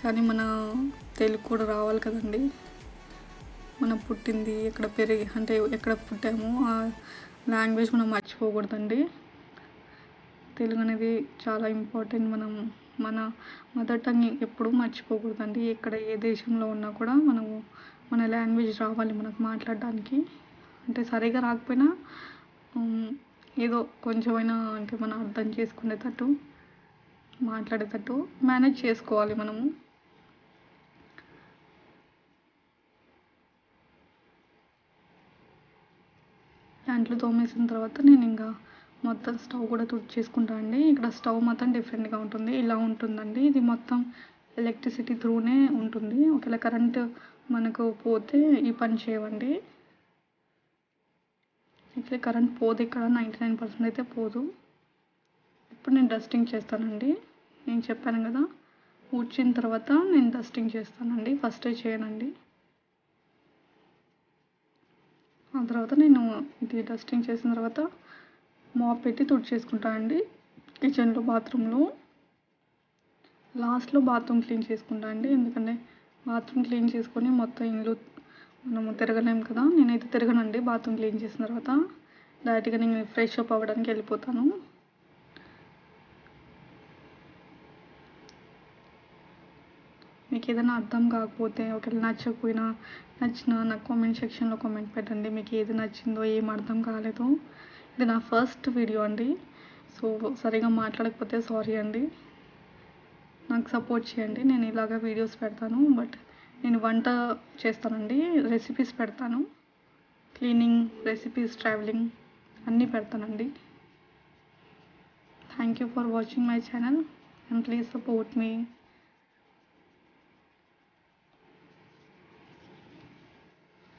కానీ మన తెలుగు కూడా రావాలి కదండి. మనం పుట్టింది ఎక్కడ అంటే ఎక్కడ పుట్టామో ఆ లాంగ్వేజ్ మనం మర్చిపోకూడదండి. తెలుగు అనేది చాలా ఇంపార్టెంట్. మన మదర్ టంగ్ ఎప్పుడూ మర్చిపోకూడదండి. ఎక్కడ ఏ దేశంలో ఉన్నా కూడా మన లాంగ్వేజ్ రావాలి మనకు మాట్లాడడానికి. అంటే సరిగా రాకపోయినా ఏదో కొంచెమైనా అంటే మనం అర్థం చేసుకునేటట్టు మాట్లాడేటట్టు మేనేజ్ చేసుకోవాలి మనము. అంట్లు తోమేసిన తర్వాత నేను ఇంకా మొత్తం స్టవ్ కూడా తుడిచేసుకుంటా అండి. ఇక్కడ స్టవ్ మొత్తం డిఫరెంట్గా ఉంటుంది, ఇలా ఉంటుందండి. ఇది మొత్తం ఎలక్ట్రిసిటీ త్రూనే ఉంటుంది. ఒకవేళ కరెంటు మనకు పోతే ఈ పని చేయవండి. యాక్చువల్లీ కరెంట్ పోదు ఇక్కడ, 99% అయితే పోదు. ఇప్పుడు నేను డస్టింగ్ చేస్తానండి. నేను చెప్పాను కదా, ఊడ్చిన తర్వాత నేను డస్టింగ్ చేస్తానండి, ఫస్టే చేయనండి. ఆ తర్వాత నేను ఇది డస్టింగ్ చేసిన తర్వాత మాప్ పెట్టి తుడిచేసుకుంటానండి. కిచెన్లో, బాత్రూంలో లాస్ట్లో బాత్రూమ్ క్లీన్ చేసుకుంటా అండి. ఎందుకంటే బాత్రూమ్ క్లీన్ చేసుకొని మొత్తం ఇల్లు మనము తిరగలేము కదా. నేనైతే తిరగనండి. బాత్రూమ్ క్లీన్ చేసిన తర్వాత డైరెక్ట్గా నేను ఫ్రెష్ అప్ అవ్వడానికి వెళ్ళిపోతాను. మీకు ఏదైనా అర్థం కాకపోతే, ఒకవేళ నచ్చకపోయినా నచ్చినా నాకు కామెంట్ సెక్షన్లో కామెంట్ పెట్టండి. మీకు ఏది నచ్చిందో, ఏం అర్థం కాలేదో. ఇది నా ఫస్ట్ వీడియో అండి. సో సరిగా మాట్లాడకపోతే సారీ అండి. నాకు సపోర్ట్ చేయండి. నేను ఇలాగ వీడియోస్ పెడతాను, బట్ నేను వంట చేస్తానండి, రెసిపీస్ పెడతాను, క్లీనింగ్, రెసిపీస్, ట్రావెలింగ్ అన్నీ పెడతానండి. Thank you for watching my channel and please support me.